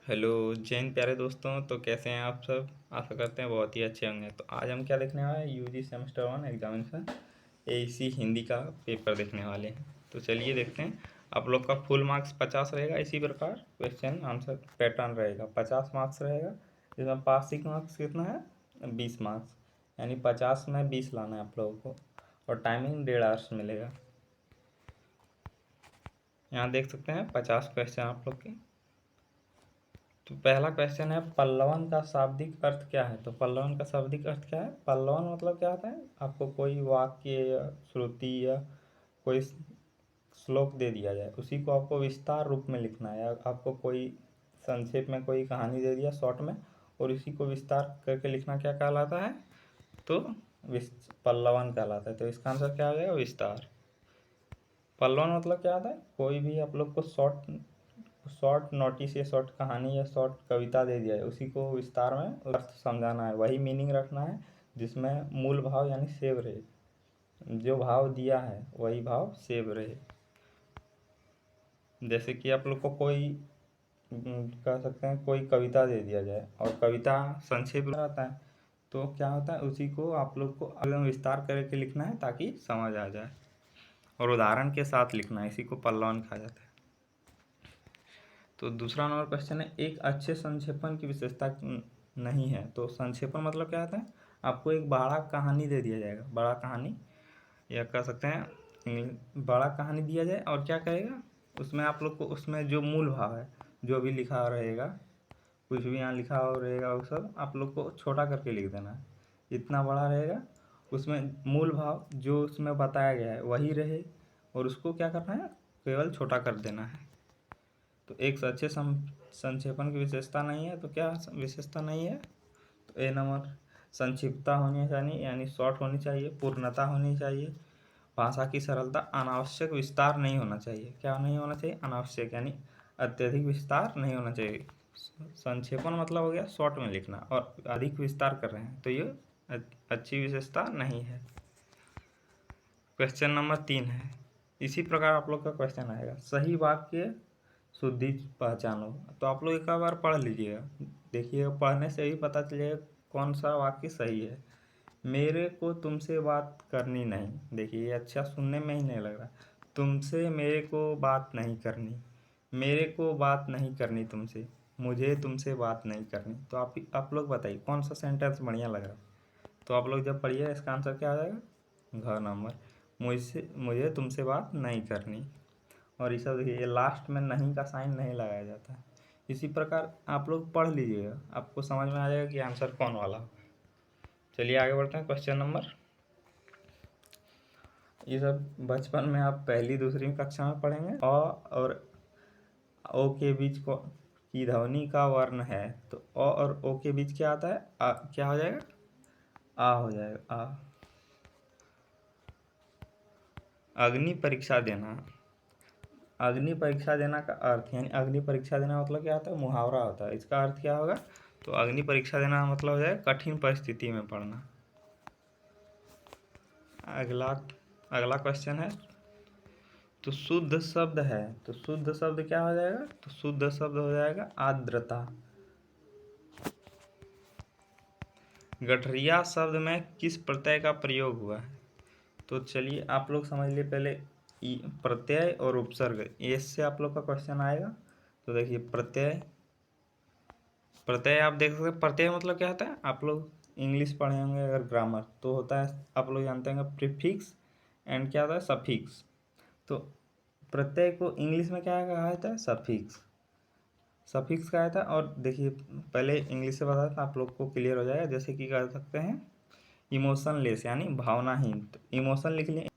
Hello Jain प्यारे दोस्तों, तो कैसे हैं आप सब। आशा करते हैं बहुत ही अच्छे होंगे। तो आज हम क्या देखने वाले हैं, यूजी सेमेस्टर 1 एग्जामिनेशन एसी हिंदी का पेपर देखने वाले हैं। तो चलिए देखते हैं। आप लोग का फुल मार्क्स 50 रहेगा। इसी प्रकार क्वेश्चन आंसर पैटर्न रहेगा। 50 मार्क्स रहेगा, जिसमें पासिंग मार्क्स कितना है, 20 मार्क्स। यानी 50 में 20 लाना है आप लोगों को। और टाइमिंग 1.5 आवर्स मिलेगा। यहाँ देख सकते हैं 50 क्वेश्चन आप लोग के। तो पहला क्वेश्चन है, पल्लवन का शाब्दिक अर्थ क्या है। तो पल्लवन का शाब्दिक अर्थ क्या है। पल्लवन मतलब क्या होता है, आपको कोई वाक्य या श्रुति या कोई श्लोक दे दिया जाए, उसी को आपको विस्तार रूप में लिखना है। या आपको कोई संक्षेप में कोई कहानी दे दिया शॉर्ट में, और इसी को विस्तार करके लिखना क्या कहलाता है, तो पल्लवन कहलाता है। तो इसका आंसर क्या हो जाएगा, विस्तार। पल्लवन मतलब क्या होता है, कोई भी आप लोग को शॉर्ट शॉर्ट नोटिस या शॉर्ट कहानी या शॉर्ट कविता दे दिया है, उसी को विस्तार में अर्थ समझाना है, वही मीनिंग रखना है, जिसमें मूल भाव यानी सेव रहे। जो भाव दिया है वही भाव सेव रहे। जैसे कि आप लोग को कोई कह सकते हैं कोई कविता दे दिया जाए, और कविता संक्षेप में रहता है, तो क्या होता है, उसी को आप लोग को एकदम विस्तार करके लिखना है ताकि समझ आ जाए, और उदाहरण के साथ लिखना है। इसी को पल्लवन कहा जाता है। तो दूसरा नंबर क्वेश्चन है, एक अच्छे संक्षेपण की विशेषता नहीं है। तो संक्षेपण मतलब क्या होता है, आपको एक बड़ा कहानी दे दिया जाएगा, बड़ा कहानी या कह सकते हैं बड़ा कहानी दिया जाए, और क्या करेगा उसमें आप लोग को, उसमें जो मूल भाव है, जो भी लिखा रहेगा, कुछ भी यहाँ लिखा हो रहेगा, वो सब आप लोग को छोटा करके लिख देना है। इतना बड़ा रहेगा, उसमें मूल भाव जो उसमें बताया गया है वही रहे, और उसको क्या करना है, केवल छोटा कर देना है। तो एक अच्छे संक्षेपण की विशेषता नहीं है, तो क्या विशेषता नहीं है, तो ए नंबर संक्षिप्तता होनी चाहिए, यानी शॉर्ट होनी चाहिए, पूर्णता होनी चाहिए, भाषा की सरलता, अनावश्यक विस्तार नहीं होना चाहिए। क्या नहीं होना चाहिए, अनावश्यक, यानी अत्यधिक विस्तार नहीं होना चाहिए। संक्षेपण मतलब हो गया शॉर्ट में लिखना, और अधिक विस्तार कर रहे हैं, तो ये अच्छी विशेषता नहीं है। क्वेश्चन नंबर 3 है, इसी प्रकार आप लोग का क्वेश्चन आएगा, सही वाक्य शुद्धि पहचानो। तो आप लोग एक बार पढ़ लीजिएगा, देखिएगा, पढ़ने से ही पता चलेगा कौन सा वाक्य सही है। मेरे को तुमसे बात करनी नहीं, देखिए अच्छा सुनने में ही नहीं लग रहा। तुमसे मेरे को बात नहीं करनी, मेरे को बात नहीं करनी तुमसे, मुझे तुमसे बात नहीं करनी। तो आप लोग बताइए कौन सा सेंटेंस बढ़िया लग रहा है। तो आप लोग जब पढ़िए, इसका आंसर क्या आ जाएगा, घ नंबर, मुझे तुमसे बात नहीं करनी। और ये सब देखिए, ये लास्ट में नहीं का साइन नहीं लगाया जाता है। इसी प्रकार आप लोग पढ़ लीजिएगा, आपको समझ में आ जाएगा कि आंसर कौन वाला होगा। चलिए आगे बढ़ते हैं। क्वेश्चन नंबर, ये सब बचपन में आप पहली दूसरी कक्षा में पढ़ेंगे। अ और ओ के बीच को की ध्वनि का वर्ण है। तो अ और ओ के बीच क्या आता है, क्या हो जाएगा, आ हो जाएगा, आ। अग्नि परीक्षा देना, अग्नि परीक्षा देना का अर्थ, यानी अग्नि परीक्षा देना मतलब क्या होता है, मुहावरा होता है। इसका अर्थ क्या होगा, तो अग्नि परीक्षा देना मतलब हो जाए कठिन परिस्थिति में पढ़ना। अगला अगला क्वेश्चन है, तो शुद्ध शब्द है। तो शुद्ध शब्द क्या हो जाएगा, तो शुद्ध शब्द हो जाएगा आर्द्रता। गठरिया शब्द में किस प्रत्यय का प्रयोग हुआ है। तो चलिए आप लोग समझ लिए पहले, प्रत्यय और उपसर्ग, इससे आप लोग का क्वेश्चन आएगा। तो देखिए प्रत्यय, प्रत्यय आप देख सकते हैं, प्रत्यय मतलब क्या होता है, आप लोग इंग्लिश पढ़े होंगे अगर ग्रामर, तो होता है, आप लोग जानते हैं प्रीफिक्स एंड क्या होता है, सफिक्स। तो प्रत्यय को इंग्लिश में क्या कहा जाता है, सफिक्स, सफिक्स कहा जाता है। और देखिए पहले इंग्लिश से बता था, आप लोग को क्लियर हो जाएगा। जैसे कि कह सकते हैं इमोशनलेस, यानी भावनाहीन। तो इमोशन लिख लिए,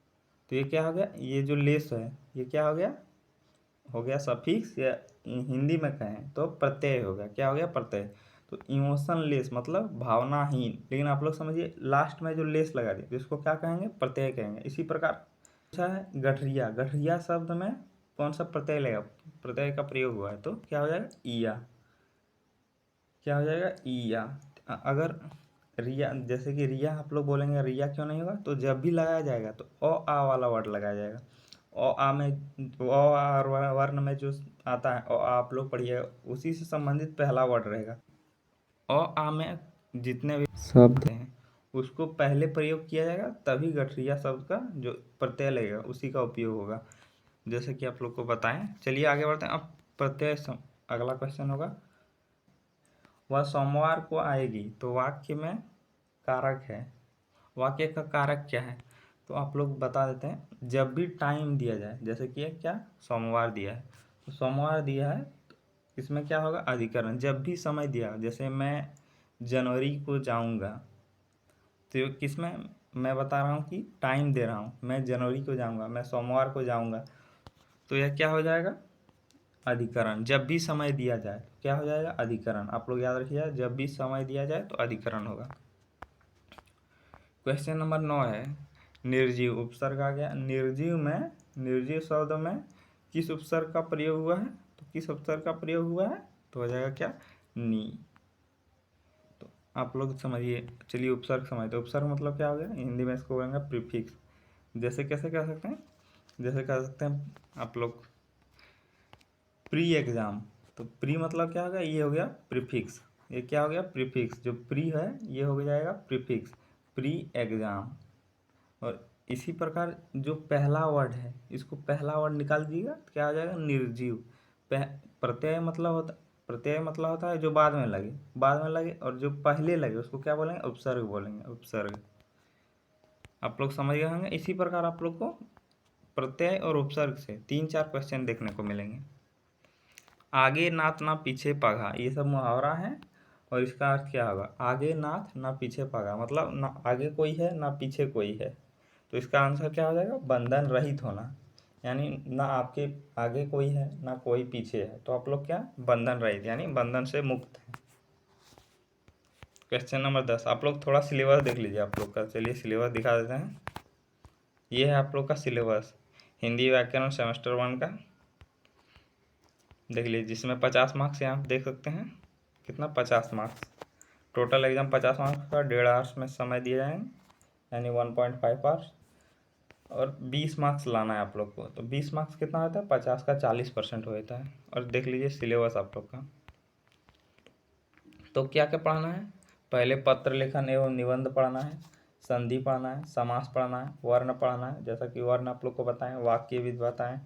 तो ये क्या हो गया, ये जो लेस है ये क्या हो गया सफिक्स, या हिंदी में कहें तो प्रत्यय हो गया। क्या हो गया, प्रत्यय। तो इमोशनलेस मतलब भावनाहीन, लेकिन आप लोग समझिए लास्ट में जो लेस लगा दिया, जिसको क्या कहेंगे, प्रत्यय कहेंगे। इसी प्रकार पूछा है गठरिया, गठरिया शब्द में कौन सा प्रत्यय लगेगा, प्रत्यय का प्रयोग हुआ है, तो क्या हो जाएगा, ईया। क्या हो जाएगा, ईया। अगर रिया, जैसे कि रिया आप लोग बोलेंगे रिया क्यों नहीं होगा, तो जब भी लगाया जाएगा तो अ आ वाला वर्ड लगाया जाएगा। अ आ में, अ आ वर्ण में जो आता है और आप लोग पढ़िए, उसी से संबंधित पहला वर्ड रहेगा। और आ में जितने भी शब्द हैं उसको पहले प्रयोग किया जाएगा, तभी गठरिया शब्द का जो प्रत्यय लगेगा उसी का उपयोग होगा, जैसे कि आप लोग को बताएं। चलिए आगे बढ़ते हैं। अब प्रत्यय अगला क्वेश्चन होगा, वह सोमवार को आएगी, तो वाक्य में कारक है। वाक्य का कारक क्या है तो आप लोग बता देते हैं। जब भी टाइम दिया जाए, जैसे कि क्या सोमवार दिया है, तो सोमवार दिया है, तो इसमें क्या होगा अधिकरण। जब भी समय दिया, जैसे मैं जनवरी को जाऊंगा, तो किस में मैं बता रहा हूँ कि टाइम दे रहा हूँ, मैं जनवरी को जाऊंगा, मैं सोमवार को जाऊंगा, तो यह क्या हो जाएगा अधिकरण। जब भी समय दिया जाए तो क्या हो जाएगा अधिकरण। आप लोग याद रखिएगा, जब भी समय दिया जाए तो अधिकरण होगा। क्वेश्चन नंबर 9 है, निर्जीव उपसर्ग आ गया। निर्जीव में, निर्जीव शब्द में किस उपसर्ग का प्रयोग हुआ है, तो किस उपसर्ग का प्रयोग हुआ है तो हो जाएगा क्या नी। तो आप लोग समझिए। चलिए उपसर्ग समझते हैं। उपसर्ग मतलब क्या हो गया, हिंदी में इसको बोलेंगे प्रीफिक्स। जैसे कैसे कह सकते हैं, जैसे कह सकते हैं आप लोग प्री एग्जाम, तो प्री मतलब क्या हो गया, ये हो गया प्रीफिक्स। ये क्या हो गया प्रीफिक्स, जो प्री है ये हो जाएगा प्रीफिक्स, प्री एग्जाम। और इसी प्रकार जो पहला वर्ड है, इसको पहला वर्ड निकाल दीजिएगा तो क्या हो जाएगा निर्जीव। प्रत्यय मतलब होता, प्रत्यय मतलब होता है जो बाद में लगे, बाद में लगे, और जो पहले लगे उसको क्या बोलेंगे उपसर्ग बोलेंगे, उपसर्ग। आप लोग समझ गए होंगे। इसी प्रकार आप लोग को प्रत्यय और उपसर्ग से 3-4 क्वेश्चन देखने को मिलेंगे। आगे नाथ ना पीछे पगा, ये सब मुहावरा है। और इसका अर्थ क्या होगा, आगे नाथ ना पीछे पगा, मतलब ना आगे कोई है ना पीछे कोई है, तो इसका आंसर क्या हो जाएगा बंधन रहित होना। यानी ना आपके आगे कोई है ना कोई पीछे है, तो आप लोग क्या बंधन रहित, यानी बंधन से मुक्त है। क्वेश्चन नंबर 10, आप लोग थोड़ा सिलेबस देख लीजिए आप लोग का। चलिए सिलेबस दिखा देते हैं। ये है आप लोग का सिलेबस, हिंदी व्याकरण सेमेस्टर 1 का। देख लीजिए, जिसमें 50 मार्क्स यहाँ देख सकते हैं। कितना 50 मार्क्स टोटल एग्जाम 50 मार्क्स का 1.5 आवर्स में समय दिए जाएंगे, यानी 1.5 आवर्स। और 20 मार्क्स लाना है आप लोग को, तो 20 मार्क्स कितना होता है 50 का 40% होता है। और देख लीजिए सिलेबस आप लोग का। तो क्या क्या पढ़ना है, पहले पत्र लेखन एवं निबंध पढ़ना है, संधि पढ़ना है, समास पढ़ना है, वर्ण पढ़ना है, जैसा कि वर्ण आप लोग को बताएं, वाक्य विधि बताएं,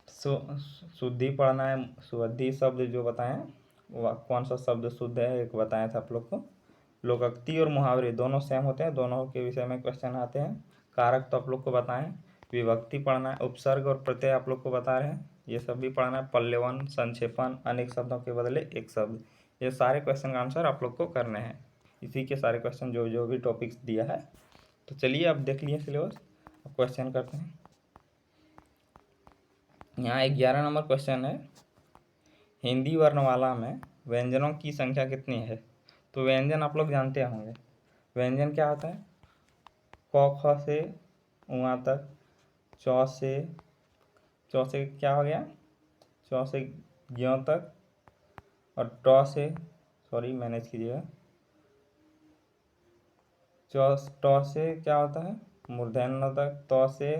शुद्धि पढ़ना है, शुद्धि शब्द जो बताएं, कौन सा शब्द शुद्ध है एक बताया था आप लोग को। लोकोक्ति और मुहावरे दोनों सेम होते हैं, दोनों के विषय में क्वेश्चन आते हैं। कारक तो आप लोग को बताएं, विभक्ति पढ़ना है, उपसर्ग और प्रत्यय आप लोग को बता रहे हैं, ये सब भी पढ़ना है। पल्यवन, संक्षेपण, अनेक शब्दों के बदले एक शब्द, ये सारे क्वेश्चन का आंसर आप लोग को करने हैं। इसी के सारे क्वेश्चन जो जो भी टॉपिक्स दिया है। तो चलिए अब देख लिए सिलेबस, अब क्वेश्चन करते हैं। यहाँ 11 नंबर क्वेश्चन है, हिंदी वर्णमाला में व्यंजनों की संख्या कितनी है। तो व्यंजन आप लोग जानते होंगे, व्यंजन क्या होता है, क ख से उआ तक, चौ से क्या हो गया, चौ से ज्यों तक, और ट से, सॉरी मैनेज कीजिएगा, ट से क्या होता है मूर्धन्य तक, त से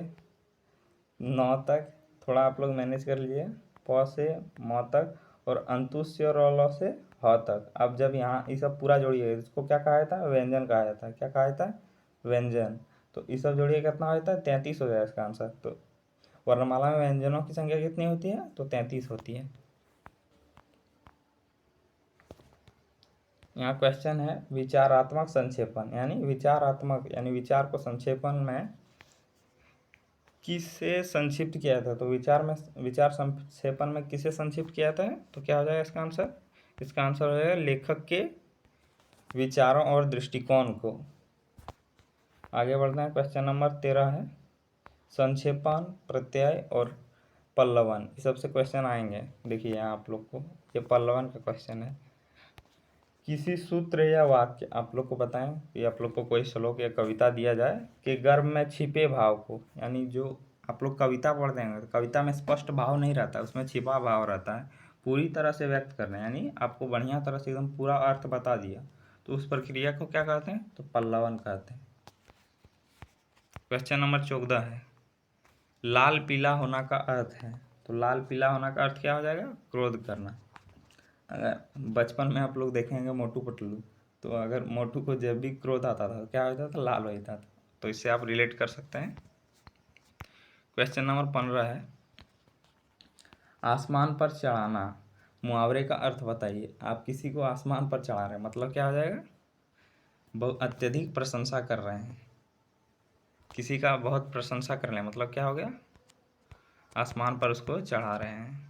नौ तक, थोड़ा आप लोग मैनेज कर लीजिए, प से म तक, और अंतुस्य और ल से ह तक। अब जब यहाँ ये सब पूरा जोड़िए, इसको क्या कहा जाता है व्यंजन कहा जाता है। क्या कहा जाता है व्यंजन। तो ये सब जोड़िए कितना होता है 33 हो जाएगा इसका आंसर। तो वर्णमाला में व्यंजनों की संख्या कितनी होती है तो 33 होती है। यहाँ क्वेश्चन है विचारात्मक संक्षेपण, यानी विचारात्मक यानी विचार को संक्षेपण में किससे संक्षिप्त किया था। तो विचार संक्षेपण में किसे संक्षिप्त किया था, तो क्या हो जाएगा इसका आंसर, इसका आंसर हो जाएगा लेखक के विचारों और दृष्टिकोण को। आगे बढ़ते हैं। क्वेश्चन नंबर 13 है, संक्षेपण, प्रत्यय और पल्लवन, इस सबसे क्वेश्चन आएंगे। देखिए यहाँ आप लोग को ये पल्लवन का क्वेश्चन है। किसी सूत्र या वाक्य आप लोग को बताएं कि आप लोग को कोई श्लोक या कविता दिया जाए कि गर्भ में छिपे भाव को, यानी जो आप लोग कविता पढ़ते हैं तो कविता में स्पष्ट भाव नहीं रहता, उसमें छिपा भाव रहता है, पूरी तरह से व्यक्त करना है, यानी आपको बढ़िया तरह से एकदम पूरा अर्थ बता दिया, तो उस प्रक्रिया को क्या कहते हैं तो पल्लवन कहते हैं। क्वेश्चन नंबर 14 है, लाल पीला होना का अर्थ है। तो लाल पीला होना का अर्थ क्या हो जाएगा? क्रोध करना। अगर बचपन में आप लोग देखेंगे मोटू पतलू, तो अगर मोटू को जब भी क्रोध आता था क्या होता था? लाल हो जाता था। तो इससे आप रिलेट कर सकते हैं। क्वेश्चन नंबर 15 है, आसमान पर चढ़ाना, मुहावरे का अर्थ बताइए। आप किसी को आसमान पर चढ़ा रहे हैं, मतलब क्या हो जाएगा? बहुत अत्यधिक प्रशंसा कर रहे हैं, किसी का बहुत प्रशंसा कर रहे हैं, मतलब क्या हो गया? आसमान पर उसको चढ़ा रहे हैं।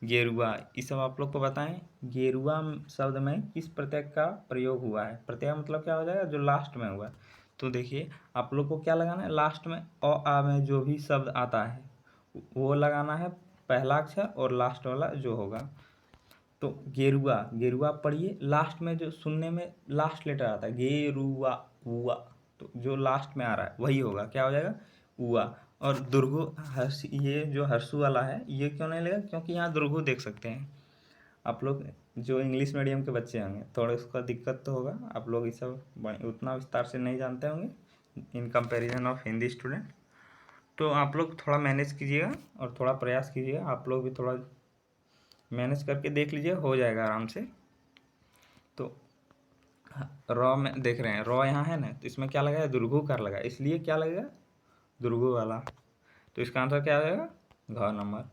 गेरुआ, ये सब आप लोग को बताएं। गेरुआ शब्द में किस प्रत्यय का प्रयोग हुआ है? प्रत्यय मतलब क्या हो जाएगा? जो लास्ट में हुआ है। तो देखिए आप लोग को क्या लगाना है? लास्ट में अ आ में जो भी शब्द आता है वो लगाना है, पहला अक्षर और लास्ट वाला जो होगा। तो गेरुआ, गेरुआ पढ़िए, लास्ट में जो सुनने में लास्ट लेटर आता है गेरुआ हुआ, तो जो लास्ट में आ रहा है वही होगा, क्या हो जाएगा? हुआ। और दुर्गु हर्ष, ये जो हर्षु वाला है ये क्यों नहीं लेगा? क्योंकि यहाँ दुर्गु देख सकते हैं आप लोग। जो इंग्लिश मीडियम के बच्चे होंगे थोड़ा उसका दिक्कत तो होगा, आप लोग ये सब उतना विस्तार से नहीं जानते होंगे in comparison of Hindi student. तो आप लोग थोड़ा मैनेज कीजिएगा और थोड़ा प्रयास कीजिएगा, आप लोग भी थोड़ा मैनेज करके देख लीजिए, हो जाएगा आराम से। तो रॉ में देख रहे हैं, रॉ यहाँ है ना, तो इसमें क्या लगा है? दुर्घु कर लगा, इसलिए क्या लगेगा? दुर्घु वाला। तो इसका आंसर क्या आ जाएगा? घ नंबर।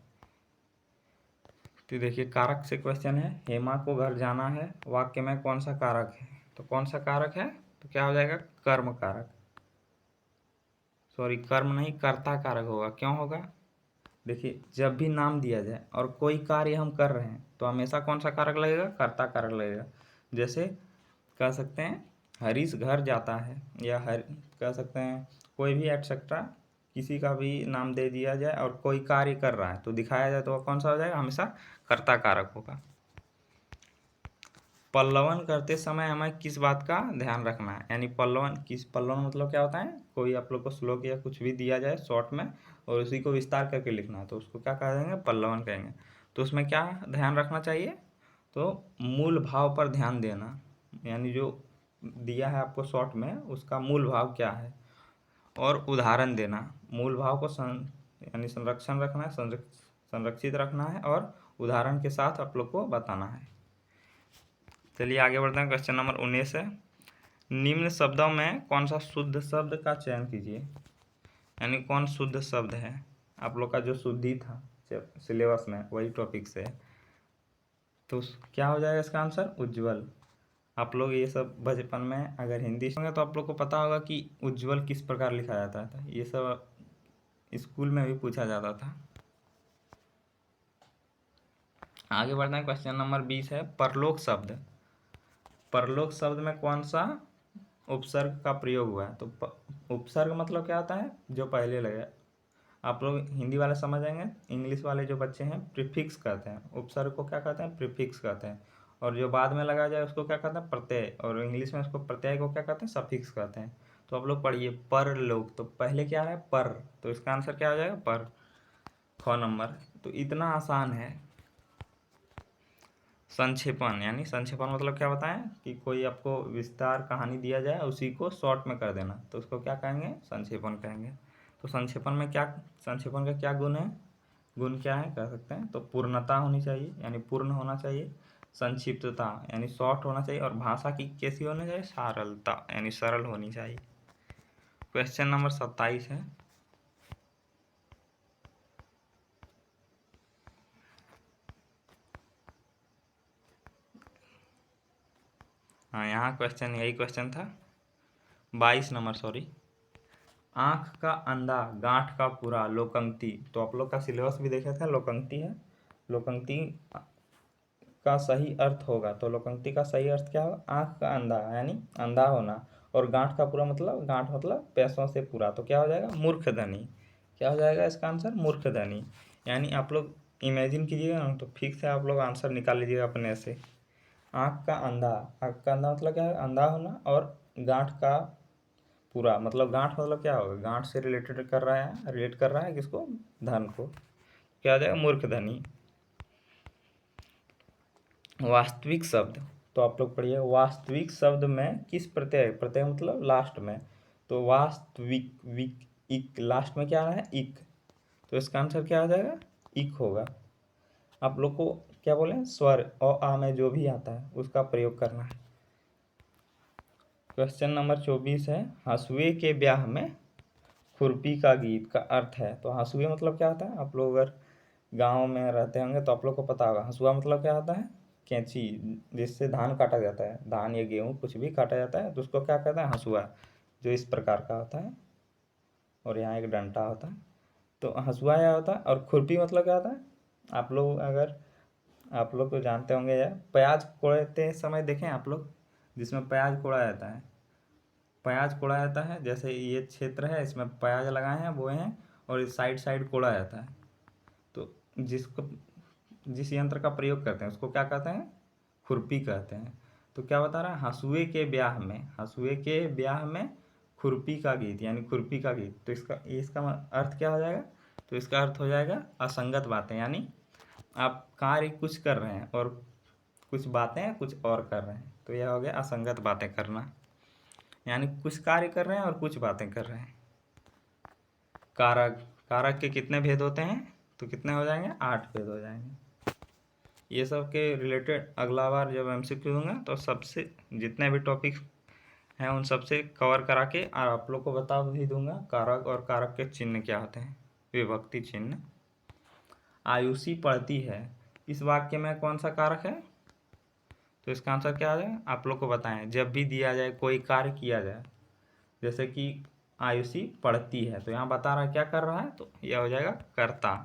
तो देखिए कारक से क्वेश्चन है, हेमा को घर जाना है, वाक्य में कौन सा कारक है? तो कौन सा कारक है? तो क्या हो जाएगा? कर्म कारक। सॉरी, कर्म नहीं, कर्ता कारक होगा। क्यों होगा? देखिए जब भी नाम दिया जाए और कोई कार्य हम कर रहे हैं तो हमेशा कौन सा कारक लगेगा? कर्ता कारक लगेगा। जैसे कह सकते हैं हरीश घर जाता है, या कह सकते हैं कोई भी एटसेट्रा, किसी का भी नाम दे दिया जाए और कोई कार्य कर रहा है तो दिखाया जाए तो वह कौन सा हो जाएगा? हमेशा कर्ता कारक होगा। पल्लवन करते समय हमें किस बात का ध्यान रखना है? यानी पल्लवन मतलब क्या होता है? कोई आप लोग को श्लोक या कुछ भी दिया जाए शॉर्ट में और उसी को विस्तार करके लिखना है तो उसको क्या कहेंगे? पल्लवन कहेंगे। तो उसमें क्या ध्यान रखना चाहिए? तो मूल भाव पर ध्यान देना, यानी जो दिया है आपको शॉर्ट में उसका मूल भाव क्या है, और उदाहरण देना। मूल भाव को यानी संरक्षण रखना है, संरक्षित रखना है और उदाहरण के साथ आप लोग को बताना है। चलिए आगे बढ़ते हैं। क्वेश्चन नंबर 19 है, निम्न शब्दों में कौन सा शुद्ध शब्द का चयन कीजिए। यानी कौन शुद्ध शब्द है? आप लोग का जो शुद्धि था सिलेबस में वही टॉपिक से है, तो क्या हो जाएगा इसका आंसर? उज्ज्वल। आप लोग ये सब बचपन में अगर हिंदी होंगे तो आप लोग को पता होगा कि उज्ज्वल किस प्रकार लिखा जाता था, ये सब स्कूल में भी पूछा जाता था। आगे बढ़ते हैं। क्वेश्चन नंबर 20 है, परलोक शब्द। परलोक शब्द में कौन सा उपसर्ग का प्रयोग हुआ है? तो उपसर्ग मतलब क्या होता है? जो पहले लगे। आप लोग हिंदी वाले समझ आएंगे, इंग्लिश वाले जो बच्चे हैं प्रीफिक्स कहते हैं, उपसर्ग को क्या कहते हैं? प्रीफिक्स कहते हैं। और जो बाद में लगाया जाए उसको क्या कहते हैं? प्रत्यय। और इंग्लिश में उसको प्रत्यय को क्या कहते हैं? सफिक्स कहते हैं। तो आप लोग पढ़िए परलोक, तो पहले क्या है? पर, तो इसका आंसर क्या हो जाएगा? पर। ख नंबर। तो इतना आसान है। संक्षेपण, यानी संक्षेपण मतलब क्या बताएं? कि कोई आपको विस्तार कहानी दिया जाए उसी को शॉर्ट में कर देना, तो उसको क्या कहेंगे? संक्षेपण कहेंगे। तो संक्षेपण में क्या, संक्षेपण का क्या गुण है? गुण क्या है कह सकते हैं? तो पूर्णता होनी चाहिए, यानी पूर्ण होना चाहिए। संक्षिप्तता यानी शॉर्ट होना चाहिए। और भाषा की कैसी होनी चाहिए? सरलता, यानी सरल होनी चाहिए। क्वेश्चन नंबर 27 है, हाँ यहाँ क्वेश्चन यही क्वेश्चन था 22 नंबर, सॉरी। आँख का अंधा गांठ का पूरा, लोकंक्ति। तो आप लोग का सिलेबस भी देखे थे, लोकंक्ति है। लोकंक्ति का सही अर्थ होगा, तो लोकंक्ति का सही अर्थ क्या होगा? आँख का अंधा यानी अंधा होना, और गांठ का पूरा मतलब, गांठ मतलब पैसों से पूरा, तो क्या हो जाएगा? मूर्खधनी। क्या हो जाएगा इसका आंसर? मूर्खधनी। यानी आप लोग इमेजिन कीजिएगा ना, तो फिक्स है, आप लोग आंसर निकाल लीजिएगा अपने से। आँख का अंधा, आँख का अंधा मतलब क्या है? अंधा होना। और गांठ का पूरा मतलब, गांठ मतलब क्या होगा? गांठ से रिलेटेड कर रहा है, रिलेट कर रहा है किसको? धन को। क्या आ जाएगा? मूर्ख धनी। वास्तविक शब्द, तो आप लोग पढ़िए वास्तविक शब्द में किस प्रत्यय, प्रत्यय मतलब लास्ट में, तो वास्तविक, विक, इक, लास्ट में क्या है? इक। तो इसका आंसर क्या आ जाएगा? इक होगा। आप लोग को क्या बोले, स्वर अ आ में जो भी आता है उसका प्रयोग करना है। क्वेश्चन नंबर 24 है, हंसुए के ब्याह में खुरपी का गीत का अर्थ है। तो हंसुए मतलब क्या होता है, आप लोग अगर गांव में रहते होंगे तो आप लोग को पता होगा। हंसुआ मतलब क्या होता है, कैंची जिससे धान काटा जाता है, धान या गेहूँ कुछ भी काटा जाता है तो उसको क्या कहते हैं, हंसुआ, जो इस प्रकार का होता है और यहाँ एक डंडा होता है। तो हंसुआ क्या होता है, और खुरपी मतलब क्या होता है, आप लोग तो जानते होंगे यार, प्याज कोड़ते समय देखें आप लोग, जिसमें प्याज कोड़ा जाता है, प्याज कोड़ा जाता है, जैसे ये क्षेत्र है इसमें प्याज लगाए हैं, बोए हैं, और इस साइड साइड कोड़ा जाता है। तो जिस यंत्र का प्रयोग करते हैं उसको क्या कहते हैं, खुरपी कहते हैं। तो क्या बता रहा है, हंसुए के ब्याह में खुरपी का गीत, यानी खुरपी का गीत। तो इसका अर्थ क्या हो जाएगा, तो इसका अर्थ हो जाएगा असंगत बातें, यानी आप कार्य कुछ कर रहे हैं और कुछ बातें कुछ और कर रहे हैं, तो यह हो गया असंगत बातें करना, यानी कुछ कार्य कर रहे हैं और कुछ बातें कर रहे हैं। कारक, कारक के कितने भेद होते हैं, तो कितने हो जाएंगे, 8 भेद हो जाएंगे। ये सब के रिलेटेड अगला बार जब एमसीक्यू दूंगा तो सबसे जितने भी टॉपिक हैं उन सबसे कवर करा के और आप लोग को बता भी दूंगा कारक और कारक के चिन्ह क्या होते हैं, विभक्ति चिन्ह। आयुषी पढ़ती है, इस वाक्य में कौन सा कारक है, तो इसका आंसर क्या आ जाएगा, आप लोग को बताएं। जब भी दिया जाए, कोई कार्य किया जाए, जैसे कि आयुषी पढ़ती है, तो यहाँ बता रहा है क्या कर रहा है, तो यह हो जाएगा कर्ता।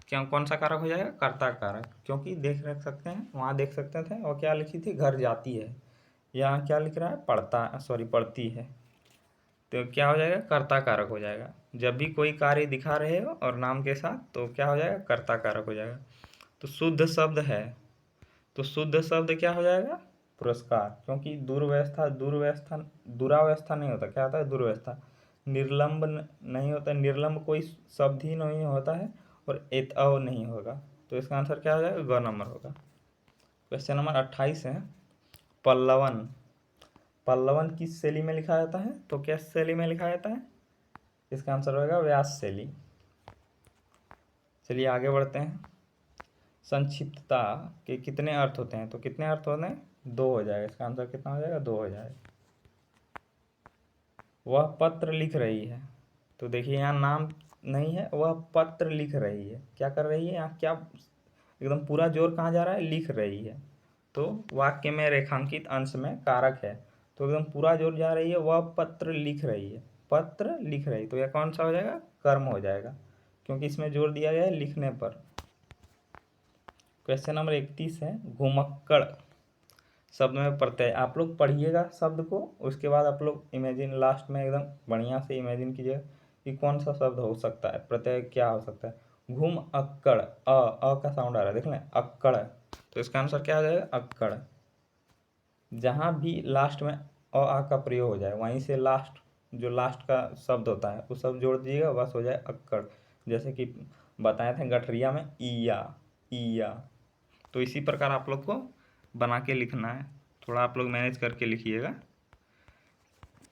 क्या कौन सा कारक हो जाएगा, कर्ता कारक, क्योंकि रख सकते हैं, वहाँ देख सकते थे और क्या लिखी थी, घर जाती है, यहाँ क्या लिख रहा है, पढ़ती है, तो क्या हो जाएगा, कर्ता कारक हो जाएगा। जब भी कोई कार्य दिखा रहे हो और नाम के साथ, तो क्या हो जाएगा, कर्ता कारक हो जाएगा। तो शुद्ध शब्द है, तो शुद्ध शब्द क्या हो जाएगा, पुरस्कार, क्योंकि दुरावस्था नहीं होता, क्या होता है, दुर्व्यवस्था। निर्लंब नहीं होता, निर्लंब कोई शब्द ही नहीं होता है, और एतअव नहीं होगा, तो इसका आंसर क्या हो जाएगा, ग नंबर होगा। क्वेश्चन नंबर 28 है, पल्लवन, पल्लवन किस शैली में लिखा जाता है, तो किस शैली में लिखा जाता है, इसका आंसर होगा व्यास शैली। चलिए आगे बढ़ते हैं। संक्षिप्तता के कितने अर्थ होते हैं, तो कितने अर्थ होते हैं, 2 हो जाएगा, इसका आंसर कितना हो जाएगा, 2 हो जाएगा। वह पत्र लिख रही है, तो देखिए यहाँ नाम नहीं है, वह पत्र लिख रही है, क्या कर रही है, यहाँ क्या एकदम पूरा जोर कहाँ जा रहा है, लिख रही है। तो वाक्य में रेखांकित अंश में कारक है, तो एकदम पूरा जोर जा रही है, वह पत्र लिख रही है, पत्र लिख रही, तो यह कौन सा हो जाएगा, कर्म हो जाएगा, क्योंकि इसमें जोर दिया गया है लिखने पर। क्वेश्चन नंबर 31 है, घुमक्कड़ शब्द में प्रत्यय, आप लोग पढ़िएगा शब्द को, उसके बाद आप लोग इमेजिन लास्ट में एकदम बढ़िया से इमेजिन कीजिएगा कि कौन सा शब्द हो सकता है, प्रत्यय क्या हो सकता है। घुम अक्कड़, अ का साउंड आ रहा है, देख लें, अक्कड़, तो इसका आंसर क्या आ जाएगा, अक्कड़। जहाँ भी लास्ट में आ का प्रयोग हो जाए, वहीं से जो लास्ट का शब्द होता है वो सब जोड़ दीजिएगा, बस हो जाए अक्कड़। जैसे कि बताए थे गठरिया में ईया, तो इसी प्रकार आप लोग को बना के लिखना है, थोड़ा आप लोग मैनेज करके लिखिएगा।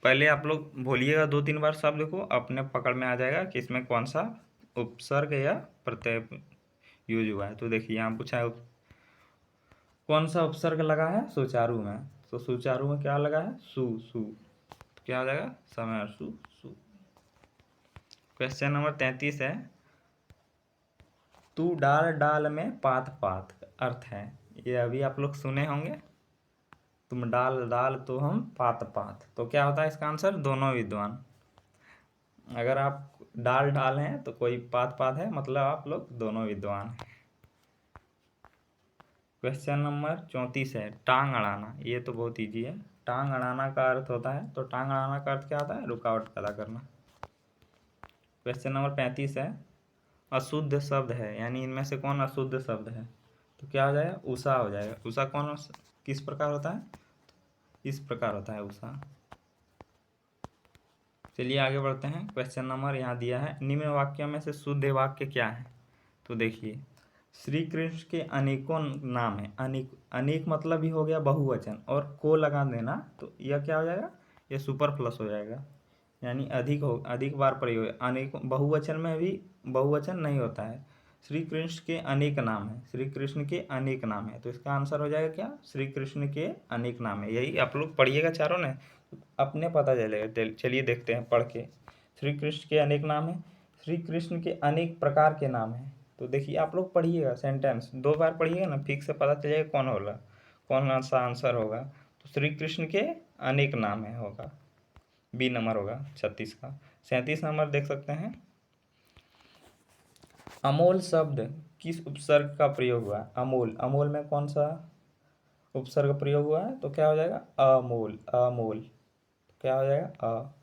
पहले आप लोग बोलिएगा 2-3 बार शब्द को, अपने पकड़ में आ जाएगा कि इसमें कौन सा उपसर्ग या प्रत्यय यूज हुआ है। तो देखिए यहाँ पूछा है कौन सा उपसर्ग लगा है सुचारू में, तो सुचारू में क्या लगा है, सु, तो क्या हो जाएगा, समय, सु। क्वेश्चन नंबर 33 है, तू डाल डाल में पात पात, अर्थ है, ये अभी आप लोग सुने होंगे, तुम डाल डाल तो हम पात पात, तो क्या होता है इसका आंसर, दोनों विद्वान। अगर आप डाल डाल हैं तो कोई पात पात है, मतलब आप लोग दोनों विद्वान हैं। क्वेश्चन नंबर 34 है, टांग अड़ाना, ये तो बहुत इजी है। टांग अड़ाना का अर्थ होता है, तो टांग अड़ाना का अर्थ क्या होता है, रुकावट पैदा करना। क्वेश्चन नंबर 35 है, अशुद्ध शब्द है, यानी इनमें से कौन अशुद्ध शब्द है, तो क्या हो जाएगा, उषा हो जाएगा। उषा किस प्रकार होता है, इस प्रकार होता है उषा। चलिए आगे बढ़ते हैं। क्वेश्चन नंबर यहाँ दिया है, निम्न वाक्यों में से शुद्ध वाक्य क्या है, तो देखिए, श्री कृष्ण के अनेकों नाम है, अनेक मतलब भी हो गया बहुवचन, और को लगा देना, तो यह क्या हो जाएगा, यह सुपर प्लस हो जाएगा, यानी अधिक बार प्रयोग। अनेक बहुवचन में भी बहुवचन नहीं होता है, श्री कृष्ण के अनेक नाम हैं, श्री कृष्ण के अनेक नाम हैं, तो इसका आंसर हो जाएगा क्या, श्री कृष्ण के अनेक नाम है। यही आप लोग पढ़िएगा चारों ने, अपने पता चलेगा। चलिए देखते हैं पढ़ के। श्री कृष्ण के अनेक नाम हैं, श्री कृष्ण के अनेक प्रकार के नाम हैं। तो देखिए आप लोग पढ़िएगा, सेंटेंस 2 बार पढ़िएगा ना, ठीक से पता चल जाएगा कौन सा आंसर होगा। तो श्री कृष्ण के अनेक नाम है होगा, बी नंबर होगा 36 का। 37 नंबर देख सकते हैं, अमोल शब्द किस उपसर्ग का प्रयोग हुआ है। अमोल, अमोल में कौन सा उपसर्ग प्रयोग हुआ है, तो क्या हो जाएगा, अमोल, अमोल, क्या हो जाएगा,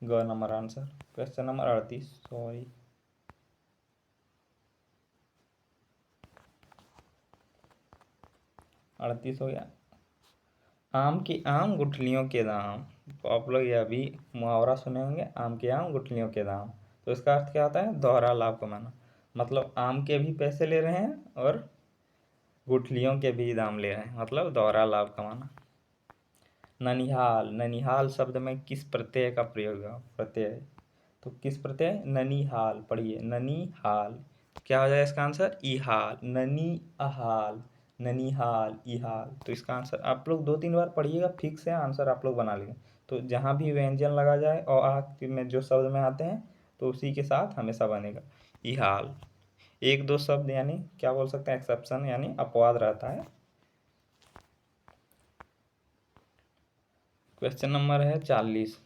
ग number answer. Question number 38, sorry 38 हो गया। आम के आम गुठलियों के दाम, तो आप लोग ये अभी मुहावरा सुने होंगे, आम के आम गुठलियों के दाम। तो इसका अर्थ क्या होता है, दोहरा लाभ कमाना, मतलब आम के भी पैसे ले रहे हैं और गुठलियों के भी दाम ले रहे हैं, मतलब दोहरा लाभ कमाना। ननिहाल, ननिहाल शब्द में किस प्रत्यय का प्रयोग हुआ, प्रत्यय, तो किस प्रत्यय, ननिहाल, पढ़िए ननिहाल, क्या हो जाएगा इसका आंसर, इहाल, ननी अहाल, ननिहाल, इहाल। तो इसका आंसर आप लोग 2-3 बार पढ़िएगा, फिक्स है आंसर आप लोग बना लेंगे। तो जहाँ भी व्यंजन लगा जाए और आ में जो शब्द में आते हैं तो उसी के साथ हमेशा बनेगा इहाल। 1-2 शब्द यानी क्या बोल सकते हैं, एक्सेप्शन यानी अपवाद रहता है। क्वेश्चन नंबर है 40,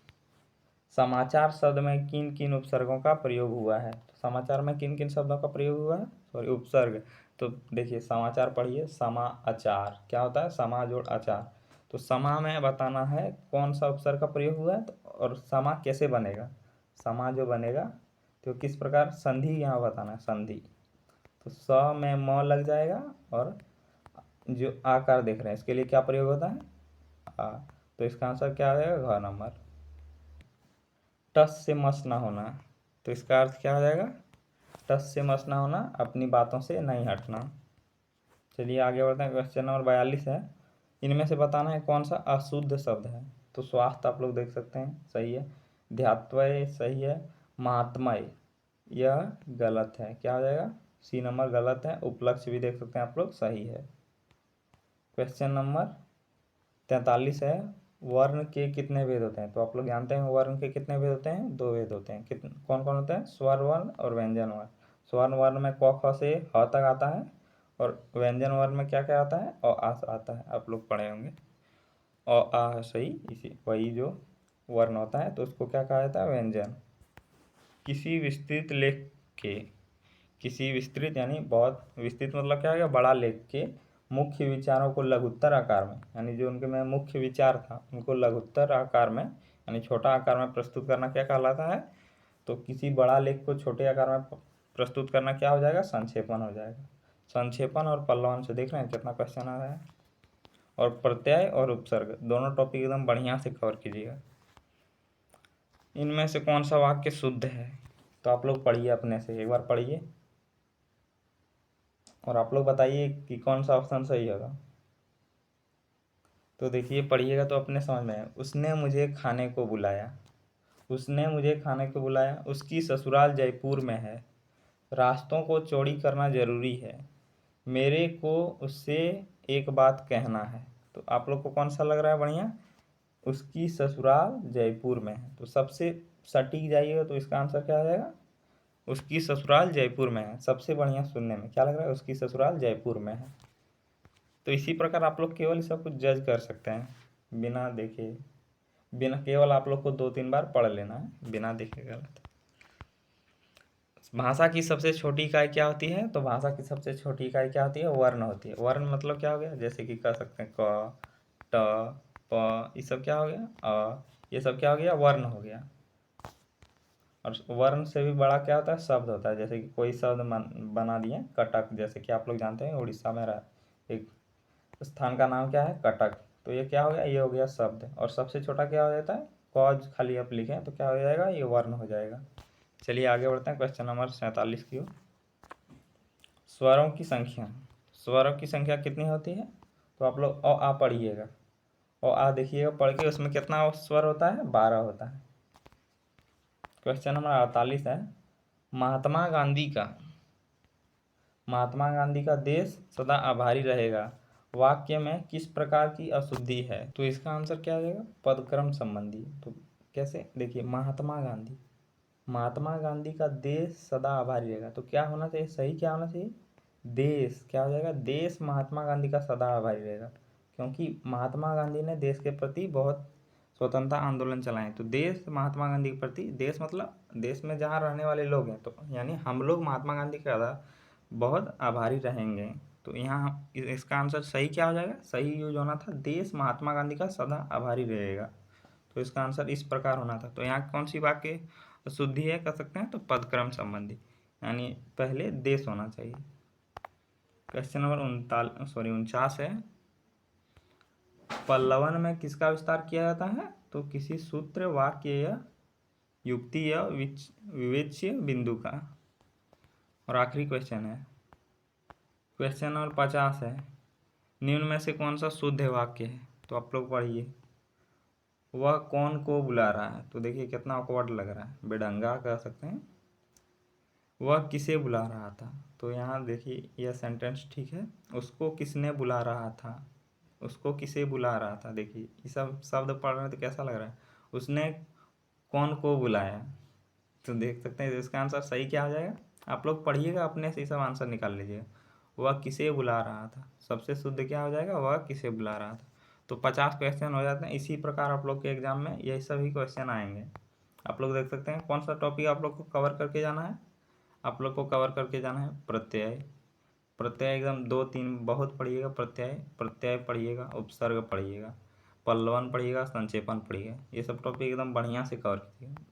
समाचार शब्द में किन किन उपसर्गों का प्रयोग हुआ है। तो समाचार में किन किन शब्दों का प्रयोग हुआ है, सॉरी उपसर्ग। तो देखिए समाचार पढ़िए, समा अचार, क्या होता है, समा जोड़ अचार। तो समा में बताना है कौन सा उपसर्ग का प्रयोग हुआ है, तो और समा कैसे बनेगा, समा जो बनेगा तो किस प्रकार, संधि यहाँ बताना है, संधि। तो स में म लग जाएगा और जो आकार देख रहे हैं इसके लिए क्या प्रयोग होता है, आ। तो इसका आंसर क्या आ जाएगा, घ नंबर। टस से मस ना होना, तो इसका अर्थ क्या हो जाएगा, टस से मस ना होना, अपनी बातों से नहीं हटना। चलिए आगे बढ़ते हैं। क्वेश्चन नंबर 42 है, इनमें से बताना है कौन सा अशुद्ध शब्द है। तो स्वास्थ्य आप लोग देख सकते हैं सही है, ध्यात्वय सही है, महात्मय यह गलत है, क्या हो जाएगा, सी नंबर गलत है। उपलक्ष्य भी देख सकते हैं आप लोग, सही है। क्वेश्चन नंबर 43 है, वर्ण के कितने भेद होते हैं। तो आप लोग जानते हैं वर्ण के कितने भेद होते हैं, 2 भेद होते हैं। कितने, कौन कौन होते हैं, स्वर वर्ण और व्यंजन वर्ण। स्वर्ण वर्ण में क ख से ह तक आता है, और व्यंजन वर्ण में क्या क्या आता है, अ आ से आता है, आप लोग पढ़े होंगे। अ आ है सही, इसी वही जो वर्ण होता है तो उसको क्या कहा जाता है, व्यंजन। किसी विस्तृत लेख के, किसी विस्तृत यानी बहुत विस्तृत, मतलब क्या है, बड़ा लेख के मुख्य विचारों को लघुत्तर आकार में, यानी जो उनके में मुख्य विचार था उनको लघुत्तर आकार में यानी छोटा आकार में प्रस्तुत करना क्या कहलाता है। तो किसी बड़ा लेख को छोटे आकार में प्रस्तुत करना क्या हो जाएगा, संक्षेपण हो जाएगा। संक्षेपण और पल्लवन से देख रहे हैं कितना क्वेश्चन आ रहा है। और प्रत्यय और उपसर्ग दोनों टॉपिक एकदम बढ़िया से कवर कीजिएगा। इनमें से कौन सा वाक्य शुद्ध है, तो आप लोग पढ़िए, अपने से एक बार पढ़िए और आप लोग बताइए कि कौन सा ऑप्शन सही होगा। तो देखिए पढ़िएगा तो अपने समझ में है। उसने मुझे खाने को बुलाया, उसने मुझे खाने को बुलाया, उसकी ससुराल जयपुर में है, रास्तों को चौड़ी करना ज़रूरी है, मेरे को उससे एक बात कहना है। तो आप लोग को कौन सा लग रहा है बढ़िया, उसकी ससुराल जयपुर में है। तो सबसे सटीक जाइएगा तो इसका आंसर क्या आ जाएगा, उसकी ससुराल जयपुर में है। सबसे बढ़िया सुनने में क्या लग रहा है, उसकी ससुराल जयपुर में है। तो इसी प्रकार आप लोग केवल सब कुछ जज कर सकते हैं बिना देखे, बिना, केवल आप लोग को 2-3 बार पढ़ लेना है बिना देखे गलत। भाषा की सबसे छोटी इकाई क्या होती है, तो भाषा की सबसे छोटी इकाई क्या होती है, वर्ण होती है। वर्ण मतलब क्या हो गया, जैसे कि कह सकते हैं क, ट, प, ये सब क्या हो गया, ये सब क्या हो गया, वर्ण हो गया। और वर्ण से भी बड़ा क्या होता है, शब्द होता है। जैसे कि कोई शब्द बना दिए कटक, जैसे कि आप लोग जानते हैं उड़ीसा में एक स्थान का नाम क्या है, कटक। तो ये क्या हो गया, ये हो गया शब्द। और सबसे छोटा क्या हो जाता है, कॉज खाली आप लिखें तो क्या हो जाएगा, ये वर्ण हो जाएगा। चलिए आगे बढ़ते हैं क्वेश्चन नंबर 47 की ओर। स्वरों की संख्या, स्वरों की संख्या कितनी होती है, तो आप लोग अ आ पढ़िएगा, और आ देखिएगा पढ़ के, उसमें कितना स्वर होता है, 12 होता है। क्वेश्चन नंबर 48 है, महात्मा गांधी का महात्मा गांधी का देश सदा आभारी रहेगा वाक्य में किस प्रकार की अशुद्धि है? तो इसका आंसर क्या आ जाएगा? पदक्रम संबंधी। तो कैसे? देखिए, महात्मा गांधी का देश सदा आभारी रहेगा, तो क्या होना चाहिए? सही क्या होना चाहिए? देश। क्या हो जाएगा? देश महात्मा गांधी का सदा आभारी रहेगा, क्योंकि महात्मा गांधी ने देश के प्रति बहुत स्वतंत्रता आंदोलन चलाए। तो देश महात्मा गांधी के प्रति, देश मतलब देश में जहाँ रहने वाले लोग हैं, तो यानी हम लोग महात्मा गांधी का बहुत आभारी रहेंगे। तो यहाँ इसका आंसर सही क्या हो जाएगा? सही यूज होना था, देश महात्मा गांधी का सदा आभारी रहेगा। तो इसका आंसर इस प्रकार होना था। तो यहाँ कौन सी वाक्य शुद्धि है कह सकते हैं? तो पदक्रम संबंधी, यानी पहले देश होना चाहिए। क्वेश्चन नंबर 49 है, पल्लवन में किसका विस्तार किया जाता है? तो किसी सूत्र, वाक्य या युक्ति या विवेच्य बिंदु का। और आखिरी क्वेश्चन है, क्वेश्चन नंबर 50 है, निम्न में से कौन सा शुद्ध वाक्य है? तो आप लोग पढ़िए, वह कौन को बुला रहा है? तो देखिए कितना ऑकवर्ड लग रहा है, बेढंगा कह सकते हैं। वह किसे बुला रहा था? तो यहाँ देखिए यह सेंटेंस ठीक है। उसको किसने बुला रहा था? उसको किसे बुला रहा था? देखिए ये सब शब्द पढ़ रहे हैं तो कैसा लग रहा है? उसने कौन को बुलाया? तो देख सकते हैं इसका आंसर सही क्या आ जाएगा? आप लोग पढ़िएगा, अपने से सब आंसर निकाल लीजिएगा। वह किसे बुला रहा था, सबसे शुद्ध क्या हो जाएगा? वह किसे बुला रहा था। तो 50 क्वेश्चन हो जाते हैं। इसी प्रकार आप लोग के एग्जाम में यही सभी क्वेश्चन आएंगे। आप लोग देख सकते हैं कौन सा टॉपिक आप लोग को कवर करके जाना है। आप लोग को कवर करके जाना है प्रत्यय। प्रत्यय एकदम 2-3 बहुत पढ़िएगा। प्रत्यय पढ़िएगा, उपसर्ग पढ़िएगा, पल्लवन पढ़िएगा, संक्षेपण पढ़िएगा। ये सब टॉपिक एकदम बढ़िया से कवर कीजिएगा।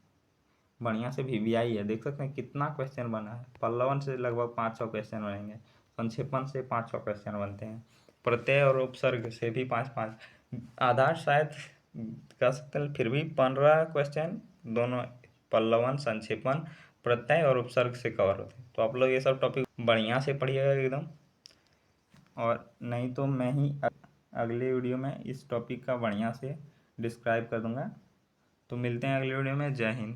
बढ़िया से VVI है, देख सकते हैं कितना क्वेश्चन बना है। पल्लवन से लगभग 500 क्वेश्चन बनेंगे, संक्षेपण से 500 क्वेश्चन बनते हैं, प्रत्यय और उपसर्ग से भी 5-5, आधार शायद कह सकते हैं, फिर भी 15 क्वेश्चन दोनों पल्लवन, संक्षेपण, प्रत्यय और उपसर्ग से कवर होते हैं। तो आप लोग ये सब टॉपिक बढ़िया से पढ़िएगा एकदम। और नहीं तो मैं ही अगले वीडियो में इस टॉपिक का बढ़िया से डिस्क्राइब कर दूंगा। तो मिलते हैं अगले वीडियो में। जय हिंद।